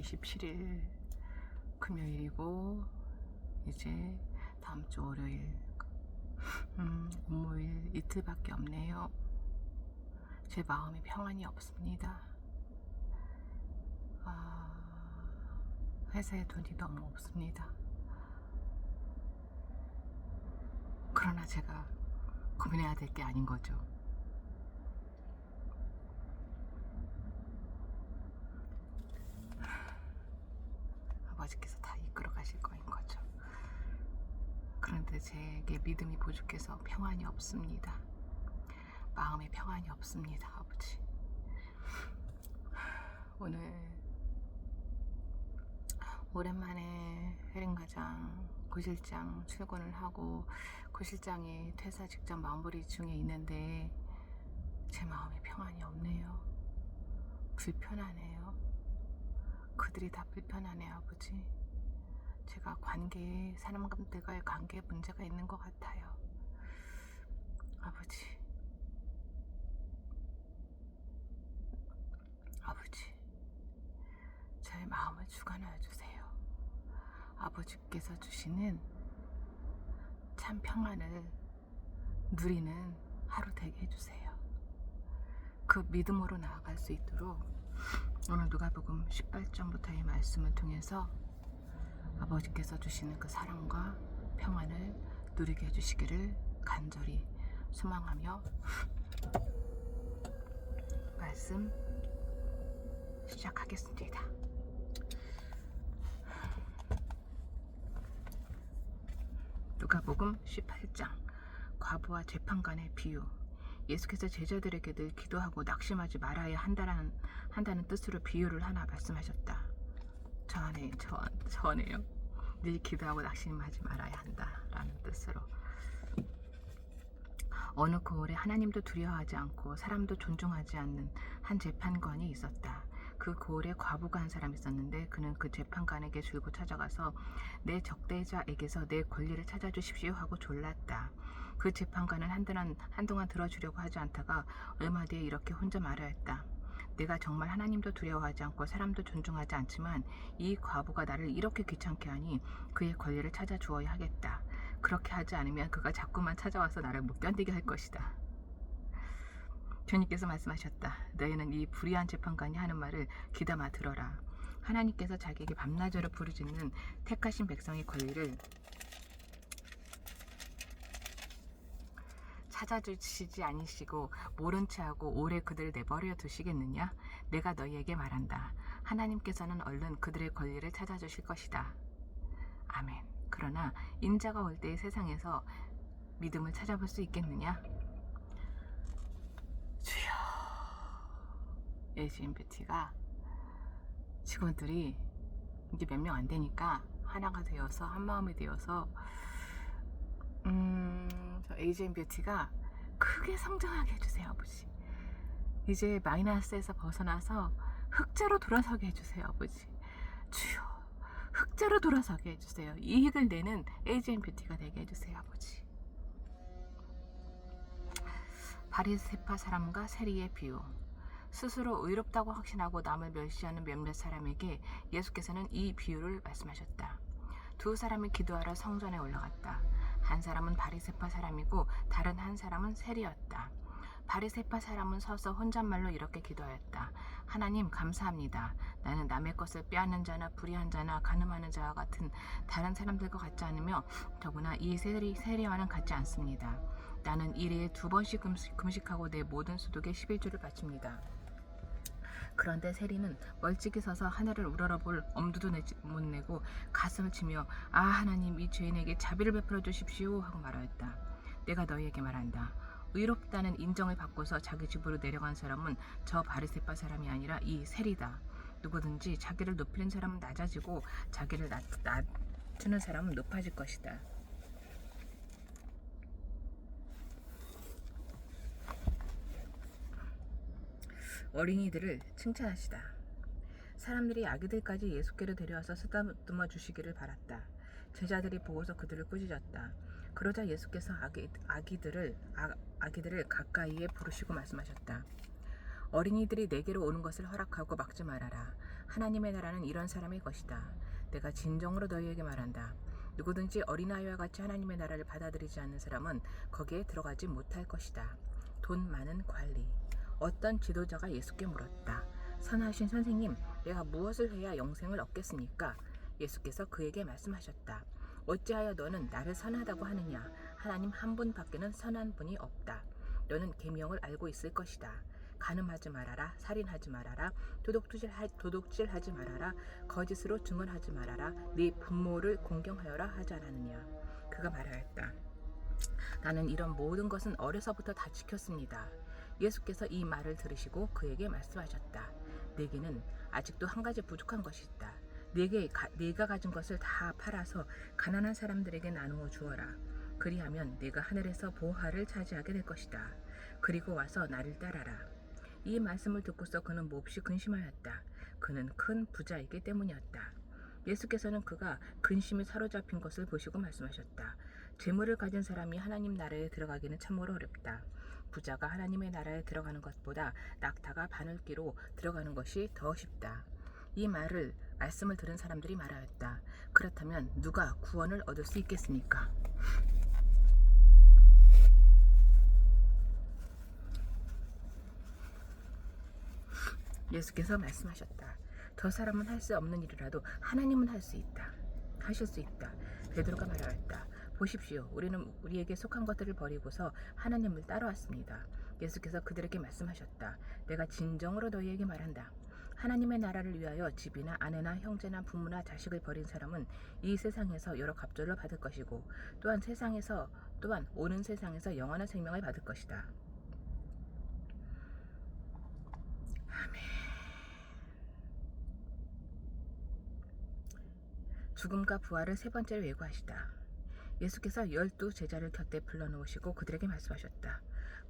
27일 금요일이고 이제 다음 주 월요일 업무일 이틀밖에 없네요. 제 마음에 평안이 없습니다. 회사에 돈이 너무 없습니다. 그러나 제가 고민해야 될 게 아닌 거죠. 아버지께서 다 이끌어 가실 거인 거죠. 그런데 제게 믿음이 부족해서 평안이 없습니다. 마음에 평안이 없습니다, 아버지. 오늘 오랜만에 혜린과장 고실장 출근을 하고 고실장이 퇴사 직전 마무리 중에 있는데 제 마음에 평안이 없네요. 불편하네요. 그들이 다 불편하네요, 아버지. 제가 사람들과의 관계에 문제가 있는 것 같아요. 아버지, 저의 마음을 주관하여 주세요. 아버지께서 주시는 참 평안을 누리는 하루 되게 해주세요. 그 믿음으로 나아갈 수 있도록 오늘 누가복음 18장부터의 말씀을 통해서 아버지께서 주시는 그 사랑과 평안을 누리게 해주시기를 간절히 소망하며 말씀 시작하겠습니다. 누가복음 18장 과부와 재판관의 비유. 예수께서 제자들에게 늘 기도하고 낙심하지 말아야 한다는 뜻으로 비유를 하나 말씀하셨다. 저네요. 늘 기도하고 낙심하지 말아야 한다라는 뜻으로. 어느 고을에 하나님도 두려워하지 않고 사람도 존중하지 않는 한 재판관이 있었다. 그 고을에 과부가 한 사람이 있었는데 그는 그 재판관에게 줄곧 찾아가서 내 적대자에게서 내 권리를 찾아주십시오 하고 졸랐다. 그 재판관은 한동안 들어주려고 하지 않다가 얼마 뒤에 이렇게 혼자 말하였다. 내가 정말 하나님도 두려워하지 않고 사람도 존중하지 않지만 이 과부가 나를 이렇게 귀찮게 하니 그의 권리를 찾아주어야 하겠다. 그렇게 하지 않으면 그가 자꾸만 찾아와서 나를 못 견디게 할 것이다. 주님께서 말씀하셨다. 너희는 이 불의한 재판관이 하는 말을 귀담아 들어라. 하나님께서 자기에게 밤낮으로 부르짖는 택하신 백성의 권리를 찾아주시지 아니시고 모른 채하고 오래 그들을 내버려 두시겠느냐? 내가 너희에게 말한다. 하나님께서는 얼른 그들의 권리를 찾아주실 것이다. 아멘. 그러나 인자가 올 때의 세상에서 믿음을 찾아볼 수 있겠느냐? 주여. AGMBT가 직원들이 이제 몇 명 안 되니까 하나가 되어서 한 마음이 되어서 AGMBT가 크게 성장하게 해주세요, 아버지. 이제 마이너스에서 벗어나서 흑자로 돌아서게 해주세요, 아버지. 주여, 흑자로 돌아서게 해주세요. 이익을 내는 AGMBT가 되게 해주세요, 아버지. 바리새파 사람과 세리의 비유. 스스로 의롭다고 확신하고 남을 멸시하는 몇몇 사람에게 예수께서는 이 비유를 말씀하셨다. 두 사람이 기도하러 성전에 올라갔다. 한 사람은 바리새파 사람이고 다른 한 사람은 세리였다. 바리새파 사람은 서서 혼잣말로 이렇게 기도하였다. 하나님 감사합니다. 나는 남의 것을 빼앗는 자나 불의한 자나 간음하는 자와 같은 다른 사람들과 같지 않으며 더구나 이 세리와는 같지 않습니다. 나는 일일에 2번씩 금식하고 내 모든 소득의 11조를 바칩니다. 그런데 세리는 멀찍이 서서 하늘을 우러러볼 엄두도 못 내고 가슴을 치며 아 하나님 이 죄인에게 자비를 베풀어 주십시오 하고 말하였다. 내가 너희에게 말한다. 의롭다는 인정을 받고서 자기 집으로 내려간 사람은 저 바리새파 사람이 아니라 이 세리다. 누구든지 자기를 높이는 사람은 낮아지고 자기를 낮추는 사람은 높아질 것이다. 어린이들을 칭찬하시다. 사람들이 아기들까지 예수께로 데려와서 쓰다듬어 주시기를 바랐다. 제자들이 보고서 그들을 꾸짖었다. 그러자 예수께서 아기들을 가까이에 부르시고 말씀하셨다. 어린이들이 내게로 오는 것을 허락하고 막지 말아라. 하나님의 나라는 이런 사람의 것이다. 내가 진정으로 너희에게 말한다. 누구든지 어린아이와 같이 하나님의 나라를 받아들이지 않는 사람은 거기에 들어가지 못할 것이다. 돈 많은 관리. 어떤 지도자가 예수께 물었다. 선하신 선생님, 내가 무엇을 해야 영생을 얻겠습니까? 예수께서 그에게 말씀하셨다. 어찌하여 너는 나를 선하다고 하느냐? 하나님 한 분밖에는 선한 분이 없다. 너는 계명을 알고 있을 것이다. 간음하지 말아라, 살인하지 말아라, 도둑질하지 말아라, 거짓으로 증언하지 말아라, 네 부모를 공경하여라 하지 않았느냐? 그가 말하였다. 나는 이런 모든 것은 어려서부터 다 지켰습니다. 예수께서 이 말을 들으시고 그에게 말씀하셨다. 네게는 아직도 한 가지 부족한 것이 있다. 네가 가진 것을 다 팔아서 가난한 사람들에게 나누어 주어라. 그리하면 네가 하늘에서 보화를 차지하게 될 것이다. 그리고 와서 나를 따라라. 이 말씀을 듣고서 그는 몹시 근심하였다. 그는 큰 부자이기 때문이었다. 예수께서는 그가 근심에 사로잡힌 것을 보시고 말씀하셨다. 재물을 가진 사람이 하나님 나라에 들어가기는 참으로 어렵다. 부자가 하나님의 나라에 들어가는 것보다 낙타가 바늘기로 들어가는 것이 더 쉽다. 이 말씀을 들은 사람들이 말하였다. 그렇다면 누가 구원을 얻을 수 있겠습니까? 예수께서 말씀하셨다. 저 사람은 할 수 없는 일이라도 하나님은 하실 수 있다. 베드로가 말하였다. 보십시오. 우리는 우리에게 속한 것들을 버리고서 하나님을 따라왔습니다. 예수께서 그들에게 말씀하셨다. 내가 진정으로 너희에게 말한다. 하나님의 나라를 위하여 집이나 아내나 형제나 부모나 자식을 버린 사람은 이 세상에서 여러 갑절을 받을 것이고 또한 오는 세상에서 영원한 생명을 받을 것이다. 아멘. 죽음과 부활을 세 번째로 예고하시다. 예수께서 12 제자를 곁에 불러놓으시고 그들에게 말씀하셨다.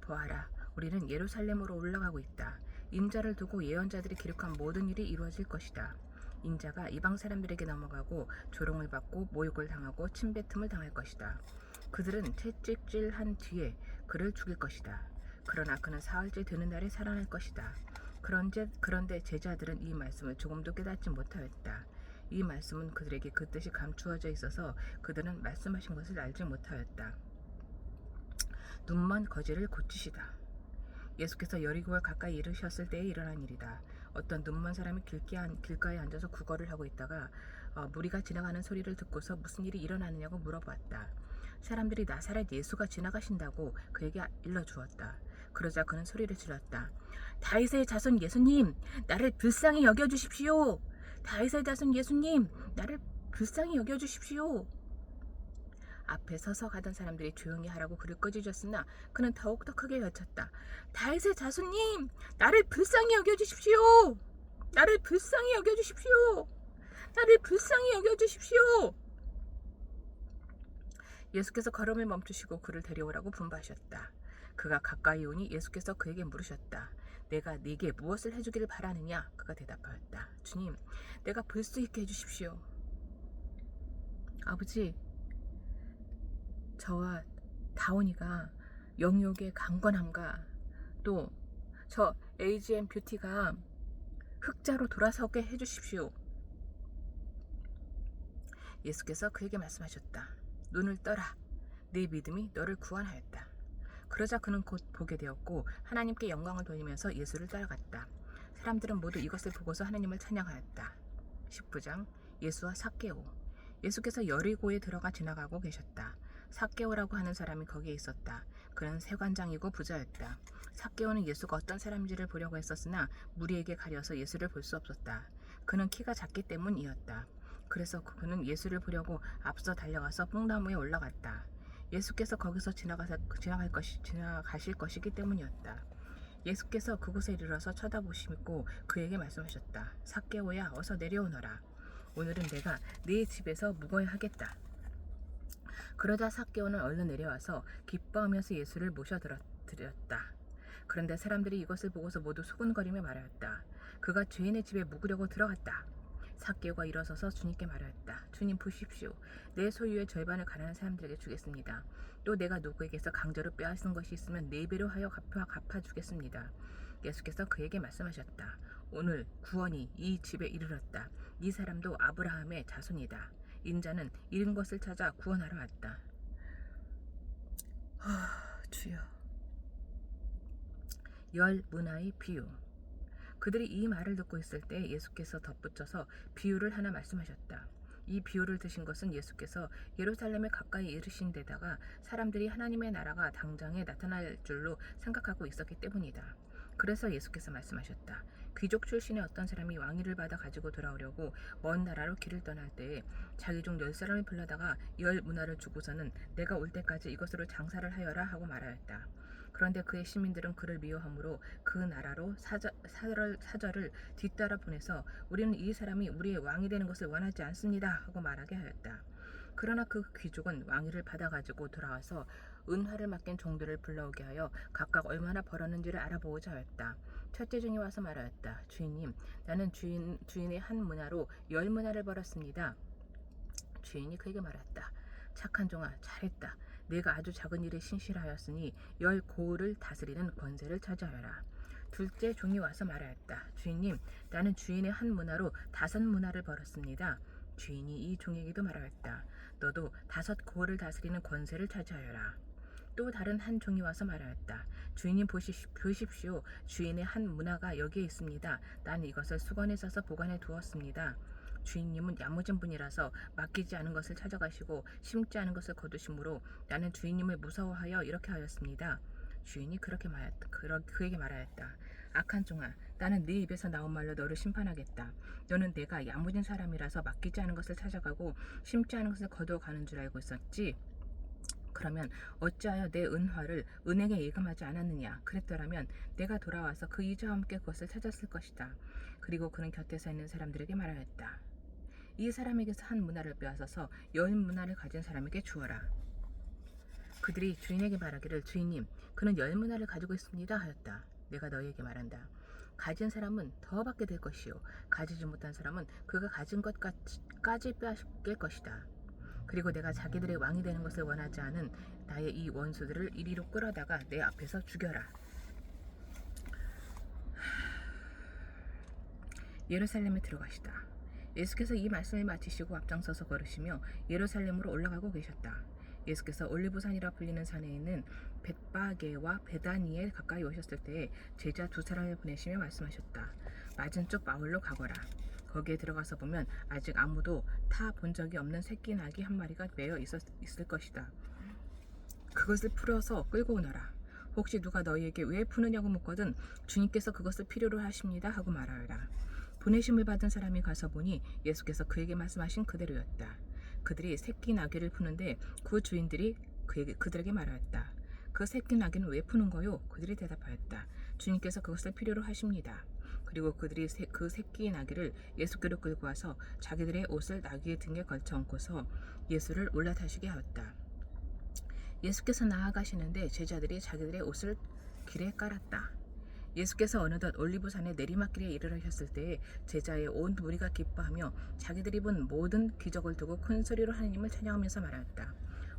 보아라, 우리는 예루살렘으로 올라가고 있다. 인자를 두고 예언자들이 기록한 모든 일이 이루어질 것이다. 인자가 이방 사람들에게 넘어가고 조롱을 받고 모욕을 당하고 침뱉음을 당할 것이다. 그들은 채찍질한 뒤에 그를 죽일 것이다. 그러나 그는 사흘째 되는 날에 살아날 것이다. 그런데 제자들은 이 말씀을 조금도 깨닫지 못하였다. 이 말씀은 그들에게 그 뜻이 감추어져 있어서 그들은 말씀하신 것을 알지 못하였다. 눈먼 거지를 고치시다. 예수께서 여리고에 가까이 이르셨을 때에 일어난 일이다. 어떤 눈먼 사람이 길가에 앉아서 구걸을 하고 있다가 무리가 지나가는 소리를 듣고서 무슨 일이 일어나느냐고 물어보았다. 사람들이 나사렛 예수가 지나가신다고 그에게 일러주었다. 그러자 그는 소리를 질렀다. 다윗의 자손 예수님, 나를 불쌍히 여겨주십시오. 다윗의 자손 예수님, 나를 불쌍히 여겨주십시오. 앞에 서서 가던 사람들이 조용히 하라고 그를 꺼지셨으나 그는 더욱더 크게 외쳤다. 다윗의 자손님, 나를 불쌍히 여겨주십시오. 나를 불쌍히 여겨주십시오. 나를 불쌍히 여겨주십시오. 예수께서 걸음을 멈추시고 그를 데려오라고 분부하셨다. 그가 가까이 오니 예수께서 그에게 물으셨다. 내가 네게 무엇을 해주기를 바라느냐? 그가 대답하였다. 주님, 내가 볼 수 있게 해주십시오. 아버지, 저와 다온이가 영육의 강건함과 또 저 AGM 뷰티가 흑자로 돌아서게 해주십시오. 예수께서 그에게 말씀하셨다. 눈을 떠라. 네 믿음이 너를 구원하였다. 그러자 그는 곧 보게 되었고 하나님께 영광을 돌리면서 예수를 따라갔다. 사람들은 모두 이것을 보고서 하나님을 찬양하였다. 19장 예수와 삭개오. 예수께서 여리고에 들어가 지나가고 계셨다. 삭개오라고 하는 사람이 거기에 있었다. 그는 세관장이고 부자였다. 삭개오는 예수가 어떤 사람인지를 보려고 했었으나 무리에게 가려서 예수를 볼 수 없었다. 그는 키가 작기 때문이었다. 그래서 그는 예수를 보려고 앞서 달려가서 뽕나무에 올라갔다. 예수께서 거기서 지나가실 것이기 때문이었다. 예수께서 그곳에 이르러서 쳐다보시고 그에게 말씀하셨다. 삭개오야, 어서 내려오너라. 오늘은 내가 네 집에서 묵어야 하겠다. 그러자 삭개오는 얼른 내려와서 기뻐하면서 예수를 모셔드렸다. 그런데 사람들이 이것을 보고서 모두 수군거리며 말하였다. 그가 죄인의 집에 묵으려고 들어갔다. 삭개오가 일어서서 주님께 말하였다. 주님 보십시오. 내 소유의 절반을 가난한 사람들에게 주겠습니다. 또 내가 누구에게서 강제로 빼앗은 것이 있으면 4배로 하여 갚아주겠습니다. 예수께서 그에게 말씀하셨다. 오늘 구원이 이 집에 이르렀다. 이 사람도 아브라함의 자손이다. 인자는 잃은 것을 찾아 구원하러 왔다. 주여. 열 문화의 비유. 그들이 이 말을 듣고 있을 때 예수께서 덧붙여서 비유를 하나 말씀하셨다. 이 비유를 드신 것은 예수께서 예루살렘에 가까이 이르신 데다가 사람들이 하나님의 나라가 당장에 나타날 줄로 생각하고 있었기 때문이다. 그래서 예수께서 말씀하셨다. 귀족 출신의 어떤 사람이 왕위를 받아 가지고 돌아오려고 먼 나라로 길을 떠날 때에 자기 중 10사람을 불러다가 10문화를 주고서는 내가 올 때까지 이것으로 장사를 하여라 하고 말하였다. 그런데 그의 시민들은 그를 미워하므로 그 나라로 사절을 뒤따라 보내서 우리는 이 사람이 우리의 왕이 되는 것을 원하지 않습니다 하고 말하게 하였다. 그러나 그 귀족은 왕위를 받아가지고 돌아와서 은화를 맡긴 종들을 불러오게 하여 각각 얼마나 벌었는지를 알아보고자 하였다. 첫째 종이 와서 말하였다. 주인님, 나는 주인의 한 문화로 10문화를 벌었습니다. 주인이 그에게 말했다. 착한 종아, 잘했다. 내가 아주 작은 일에 신실하였으니 10고을을 다스리는 권세를 차지하여라. 둘째 종이 와서 말하였다. 주인님, 나는 주인의 한 문화로 5문화를 벌었습니다. 주인이 이 종에게도 말하였다. 너도 5고을을 다스리는 권세를 차지하여라. 또 다른 한 종이 와서 말하였다. 주인님 보십시오. 주인의 한 문화가 여기에 있습니다. 난 이것을 수건에 싸서 보관해 두었습니다. 주인님은 야무진 분이라서 맡기지 않은 것을 찾아가시고 심지 않은 것을 거두심으로 나는 주인님을 무서워하여 이렇게 하였습니다. 주인이 그에게 말하였다. 악한 종아, 나는 네 입에서 나온 말로 너를 심판하겠다. 너는 내가 야무진 사람이라서 맡기지 않은 것을 찾아가고 심지 않은 것을 거두어 가는 줄 알고 있었지? 그러면 어찌하여 내 은화를 은행에 예금하지 않았느냐? 그랬더라면 내가 돌아와서 그 이자와 함께 그것을 찾았을 것이다. 그리고 그는 곁에서 있는 사람들에게 말하였다. 이 사람에게서 한 문화를 빼앗아서 10문화를 가진 사람에게 주어라. 그들이 주인에게 말하기를 주인님, 그는 10문화를 가지고 있습니다 하였다. 내가 너희에게 말한다. 가진 사람은 더 받게 될 것이요 가지지 못한 사람은 그가 가진 것까지 빼앗길 것이다. 그리고 내가 자기들의 왕이 되는 것을 원하지 않은 나의 이 원수들을 이리로 끌어다가 내 앞에서 죽여라. 예루살렘에 들어가시다. 예수께서 이 말씀을 마치시고 앞장서서 걸으시며 예루살렘으로 올라가고 계셨다. 예수께서 올리브산이라 불리는 산에 있는 벳바게와 베다니에 가까이 오셨을 때에 제자 2사람을 보내시며 말씀하셨다. 맞은쪽 마을로 가거라. 거기에 들어가서 보면 아직 아무도 타 본 적이 없는 새끼 나귀 한 마리가 매여 있을 것이다. 그것을 풀어서 끌고 오너라. 혹시 누가 너희에게 왜 푸느냐고 묻거든 주님께서 그것을 필요로 하십니다 하고 말하여라. 보내심을 받은 사람이 가서 보니 예수께서 그에게 말씀하신 그대로였다. 그들이 새끼 나귀를 푸는데 그 주인들이 그들에게 말하였다. 그 새끼 나귀는 왜 푸는 거요? 그들이 대답하였다. 주님께서 그것을 필요로 하십니다. 그리고 그들이 그 새끼 나귀를 예수께로 끌고 와서 자기들의 옷을 나귀의 등에 걸쳐 얹고서 예수를 올라타시게 하였다. 예수께서 나아가시는데 제자들이 자기들의 옷을 길에 깔았다. 예수께서 어느덧 올리브산의 내리막길에 이르러셨을 때에 제자의 온 무리가 기뻐하며 자기들이 본 모든 기적을 두고 큰 소리로 하나님을 찬양하면서 말하였다.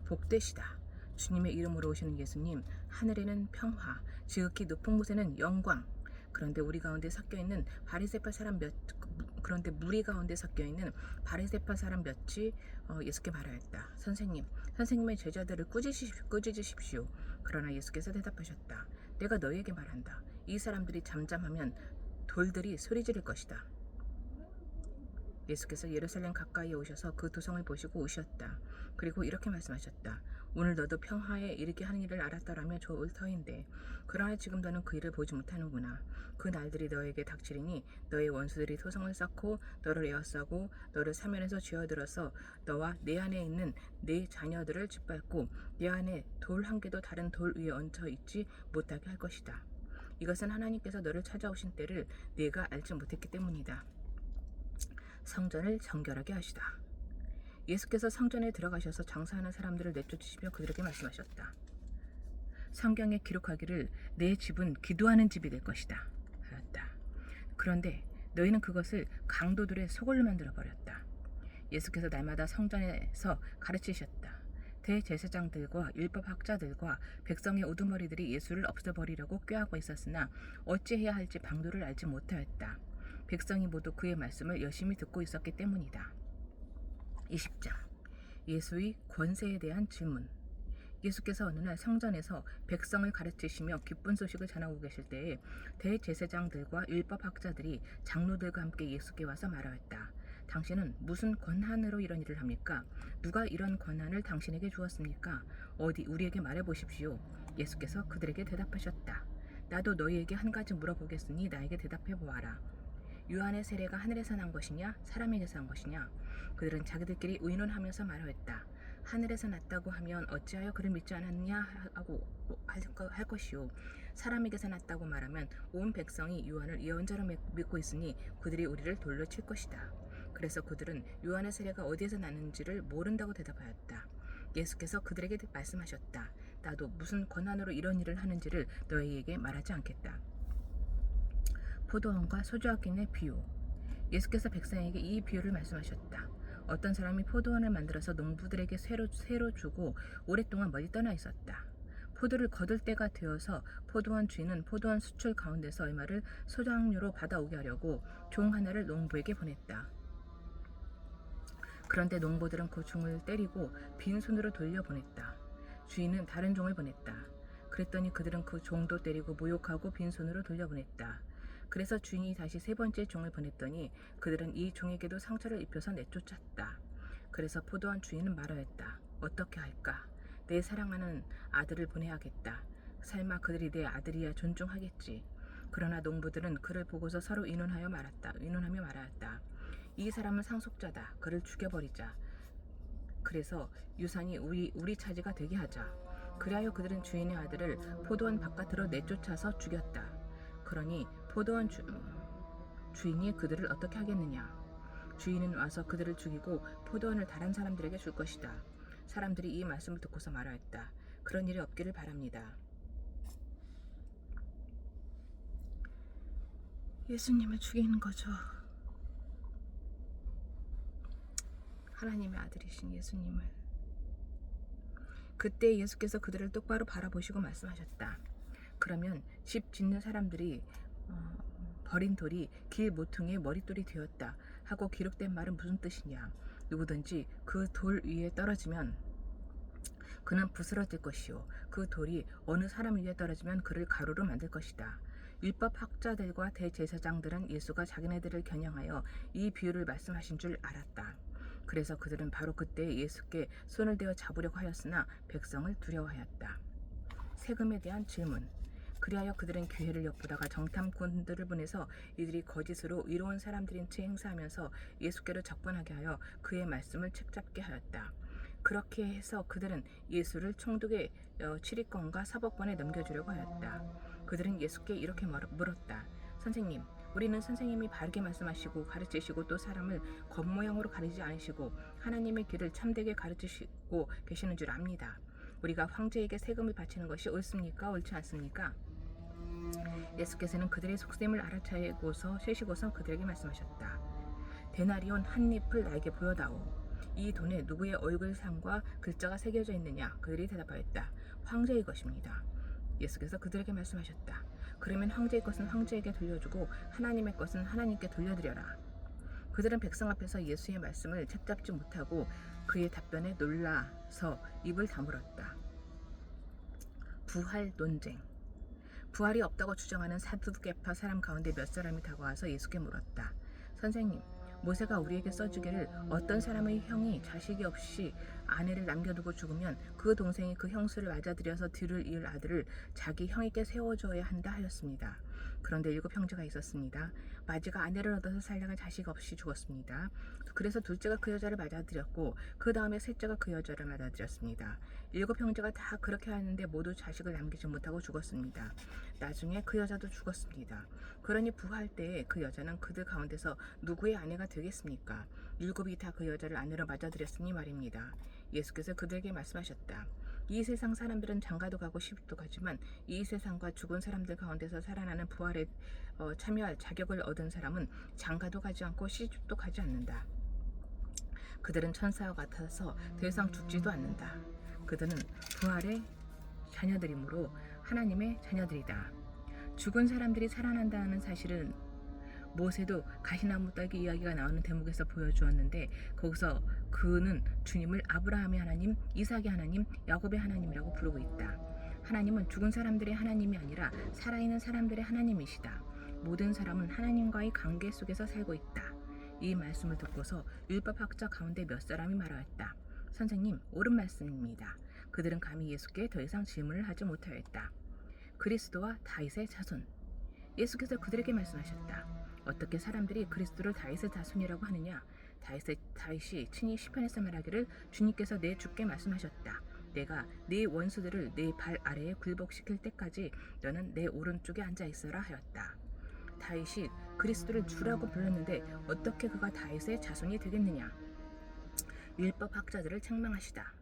복되시다. 주님의 이름으로 오시는 예수님, 하늘에는 평화, 지극히 높은 곳에는 영광. 그런데 무리 가운데 섞여 있는 바리새파 사람 몇이 예수께 말하였다. 선생님의 제자들을 꾸짖으십시오. 그러나 예수께서 대답하셨다. 내가 너희에게 말한다. 이 사람들이 잠잠하면 돌들이 소리 지를 것이다. 예수께서 예루살렘 가까이에 오셔서 그 도성을 보시고 우셨다. 그리고 이렇게 말씀하셨다. 오늘 너도 평화에 이르게 하는 일을 알았더라면 좋을 터인데 그러나 지금 너는 그 일을 보지 못하는구나. 그 날들이 너에게 닥치리니 너의 원수들이 토성을 쌓고 너를 에워싸고 너를 사면에서 쥐어들어서 너와 내 안에 있는 네 자녀들을 짓밟고 네 안에 돌 한 개도 다른 돌 위에 얹혀 있지 못하게 할 것이다. 이것은 하나님께서 너를 찾아오신 때를 네가 알지 못했기 때문이다. 성전을 정결하게 하시다. 예수께서 성전에 들어가셔서 장사하는 사람들을 내쫓으시며 그들에게 말씀하셨다. 성경에 기록하기를 내 집은 기도하는 집이 될 것이다 하였다. 그런데 너희는 그것을 강도들의 소굴로 만들어 버렸다. 예수께서 날마다 성전에서 가르치셨다. 대제사장들과 율법학자들과 백성의 우두머리들이 예수를 없애버리려고 꾀하고 있었으나 어찌해야 할지 방도를 알지 못하였다. 백성이 모두 그의 말씀을 열심히 듣고 있었기 때문이다. 20장 예수의 권세에 대한 질문. 예수께서 어느 날 성전에서 백성을 가르치시며 기쁜 소식을 전하고 계실 때에 대제사장들과 율법학자들이 장로들과 함께 예수께 와서 말하였다. 당신은 무슨 권한으로 이런 일을 합니까? 누가 이런 권한을 당신에게 주었습니까? 어디 우리에게 말해보십시오. 예수께서 그들에게 대답하셨다. 나도 너희에게 한 가지 물어보겠으니 나에게 대답해 보아라. 요한의 세례가 하늘에서 난 것이냐 사람에게서 난 것이냐? 그들은 자기들끼리 의논하면서 말하였다. 하늘에서 났다고 하면 어찌하여 그를 믿지 않았느냐 하고 할 것이요, 사람에게서 났다고 말하면 온 백성이 요한을 예언자로 믿고 있으니 그들이 우리를 돌로 칠 것이다. 그래서 그들은 요한의 세례가 어디에서 났는지를 모른다고 대답하였다. 예수께서 그들에게 말씀하셨다. 나도 무슨 권한으로 이런 일을 하는지를 너희에게 말하지 않겠다. 포도원과 소주아끼의 비유. 예수께서 백성에게 이 비유를 말씀하셨다. 어떤 사람이 포도원을 만들어서 농부들에게 새로 주고 오랫동안 멀리 떠나 있었다. 포도를 거둘 때가 되어서 포도원 주인은 포도원 수출 가운데서 얼마를 소장료로 받아오게 하려고 종 하나를 농부에게 보냈다. 그런데 농부들은 그 종을 때리고 빈손으로 돌려보냈다. 주인은 다른 종을 보냈다. 그랬더니 그들은 그 종도 때리고 모욕하고 빈손으로 돌려보냈다. 그래서 주인이 다시 세 번째 종을 보냈더니 그들은 이 종에게도 상처를 입혀서 내쫓았다. 그래서 포도원 주인은 말하였다. 어떻게 할까? 내 사랑하는 아들을 보내야겠다. 설마 그들이 내 아들이야 존중하겠지. 그러나 농부들은 그를 보고서 서로 의논하며 말하였다. 이 사람은 상속자다. 그를 죽여버리자. 그래서 유산이 우리 차지가 되게 하자. 그리하여 그들은 주인의 아들을 포도원 바깥으로 내쫓아서 죽였다. 그러니 포도원 주인이 그들을 어떻게 하겠느냐? 주인은 와서 그들을 죽이고 포도원을 다른 사람들에게 줄 것이다. 사람들이 이 말씀을 듣고서 말하였다. 그런 일이 없기를 바랍니다. 예수님을 죽이는 거죠. 하나님의 아들이신 예수님을. 그때 예수께서 그들을 똑바로 바라보시고 말씀하셨다. 그러면 집 짓는 사람들이 버린 돌이 길 모퉁이의 머릿돌이 되었다 하고 기록된 말은 무슨 뜻이냐? 누구든지 그 돌 위에 떨어지면 그는 부스러질 것이요, 그 돌이 어느 사람 위에 떨어지면 그를 가루로 만들 것이다. 율법학자들과 대제사장들은 예수가 자기네들을 겨냥하여 이 비유를 말씀하신 줄 알았다. 그래서 그들은 바로 그때 예수께 손을 대어 잡으려고 하였으나 백성을 두려워하였다. 세금에 대한 질문. 그리하여 그들은 기회를 엿보다가 정탐꾼들을 보내서 이들이 거짓으로 의로운 사람들인 채 행사하면서 예수께로 접근하게 하여 그의 말씀을 책잡게 하였다. 그렇게 해서 그들은 예수를 총독의 치리권과 사법권에 넘겨주려고 하였다. 그들은 예수께 이렇게 물었다. 선생님, 우리는 선생님이 바르게 말씀하시고 가르치시고 또 사람을 겉모양으로 가리지 않으시고 하나님의 길을 참되게 가르치시고 계시는 줄 압니다. 우리가 황제에게 세금을 바치는 것이 옳습니까? 옳지 않습니까? 예수께서는 그들의 속셈을 알아채고서 쇠시고서 그들에게 말씀하셨다. 데나리온 한 잎을 나에게 보여다오. 이 돈에 누구의 얼굴상과 글자가 새겨져 있느냐? 그들이 대답하였다. 황제의 것입니다. 예수께서 그들에게 말씀하셨다. 그러면 황제의 것은 황제에게 돌려주고 하나님의 것은 하나님께 돌려드려라. 그들은 백성 앞에서 예수의 말씀을 책잡지 못하고 그의 답변에 놀라서 입을 다물었다. 부활 논쟁. 부활이 없다고 주장하는 사두개파 사람 가운데 몇 사람이 다가와서 예수께 물었다. 선생님, 모세가 우리에게 써주기를 어떤 사람의 형이 자식이 없이 아내를 남겨두고 죽으면 그 동생이 그 형수를 맞아들여서 뒤를 이을 아들을 자기 형에게 세워줘야 한다 하였습니다. 그런데 7 형제가 있었습니다. 마지가 아내를 얻어서 살다가 자식 없이 죽었습니다. 그래서 둘째가 그 여자를 맞아들였고 그 다음에 셋째가 그 여자를 맞아들였습니다. 7 형제가 다 그렇게 하는데 모두 자식을 남기지 못하고 죽었습니다. 나중에 그 여자도 죽었습니다. 그러니 부활 때에 그 여자는 그들 가운데서 누구의 아내가 되겠습니까? 7이 다 그 여자를 아내로 맞아들였으니 말입니다. 예수께서 그들에게 말씀하셨다. 이 세상 사람들은 장가도 가고 시집도 가지만 이 세상과 죽은 사람들 가운데서 살아나는 부활에 참여할 자격을 얻은 사람은 장가도 가지 않고 시집도 가지 않는다. 그들은 천사와 같아서 더 이상 죽지도 않는다. 그들은 부활의 자녀들이므로 하나님의 자녀들이다. 죽은 사람들이 살아난다는 사실은 모세도 가시나무 딸기 이야기가 나오는 대목에서 보여주었는데, 거기서 그는 주님을 아브라함의 하나님, 이삭의 하나님, 야곱의 하나님이라고 부르고 있다. 하나님은 죽은 사람들의 하나님이 아니라 살아있는 사람들의 하나님이시다. 모든 사람은 하나님과의 관계 속에서 살고 있다. 이 말씀을 듣고서 율법학자 가운데 몇 사람이 말하였다. 선생님, 옳은 말씀입니다. 그들은 감히 예수께 더 이상 질문을 하지 못하였다. 그리스도와 다윗의 자손. 예수께서 그들에게 말씀하셨다. 어떻게 사람들이 그리스도를 다윗의 자손이라고 하느냐? 다윗이 친히 시편에서 말하기를 주님께서 내 주께 말씀하셨다. 내가 네 원수들을 네 발 아래에 굴복시킬 때까지 너는 내 오른쪽에 앉아 있어라 하였다. 다윗이 그리스도를 주라고 불렀는데 어떻게 그가 다윗의 자손이 되겠느냐? 율법학자들을 책망하시다.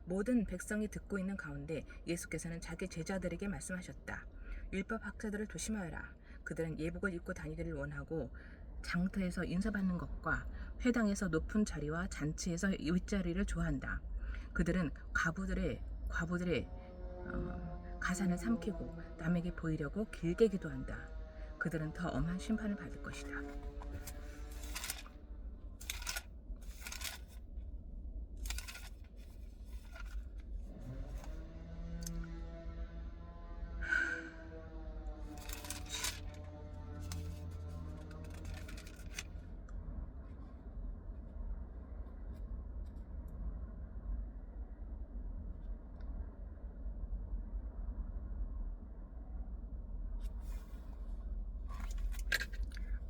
모든 백성이 듣고 있는 가운데 예수께서는 자기 제자들에게 말씀하셨다. 율법학자들을 조심하여라. 그들은 예복을 입고 다니기를 원하고 장터에서 인사받는 것과 회당에서 높은 자리와 잔치에서 윗자리를 좋아한다. 그들은 과부들의 가산을 삼키고 남에게 보이려고 길게 기도한다. 그들은 더 엄한 심판을 받을 것이다.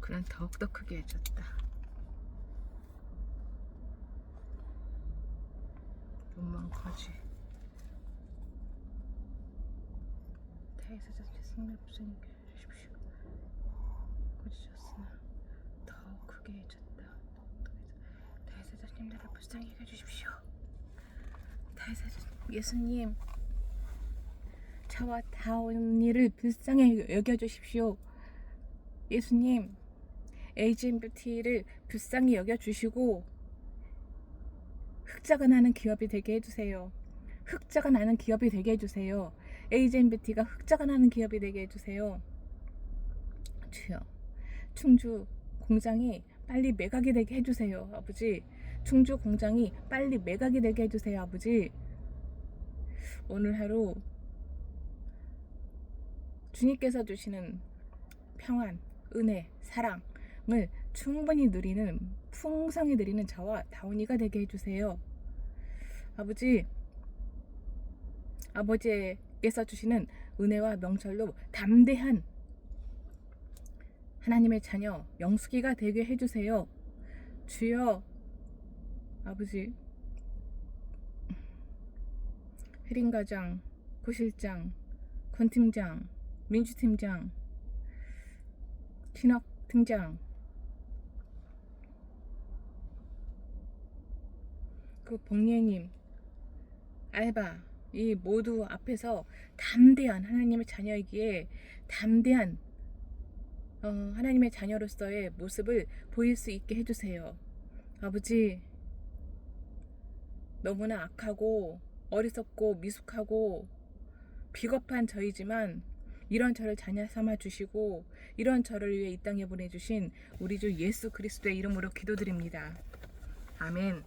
그는 더욱더 크게 해줬다. 눈만 커지. 다윗의 생명 불쌍히 해주십시오. 고지셨으나 더욱 크게 해줬다. 다윗의 자손 나를 불쌍히 해주십시오. 다윗의 예수님, 저와 다온이를 불쌍히 여겨주십시오. 예수님, HMBT를 불쌍히 여겨주시고 흑자가 나는 기업이 되게 해주세요. 흑자가 나는 기업이 되게 해주세요. HMBT가 흑자가 나는 기업이 되게 해주세요. 주여, 충주 공장이 빨리 매각이 되게 해주세요. 아버지, 충주 공장이 빨리 매각이 되게 해주세요. 아버지, 오늘 하루 주님께서 주시는 평안, 은혜, 사랑을 충분히 누리는, 풍성히 누리는 저와 다온이가 되게 해주세요. 아버지, 아버지께서 주시는 은혜와 명철로 담대한 하나님의 자녀 영숙이가 되게 해주세요. 주여, 아버지, 혜린과장, 고실장, 권팀장, 민주팀장, 진학 팀장, 그 복례님, 알바, 이 모두 앞에서 담대한 하나님의 자녀이기에 담대한 하나님의 자녀로서의 모습을 보일 수 있게 해주세요. 아버지, 너무나 악하고 어리석고 미숙하고 비겁한 저이지만 이런 저를 자녀 삼아 주시고 이런 저를 위해 이 땅에 보내주신 우리 주 예수 그리스도의 이름으로 기도드립니다. 아멘.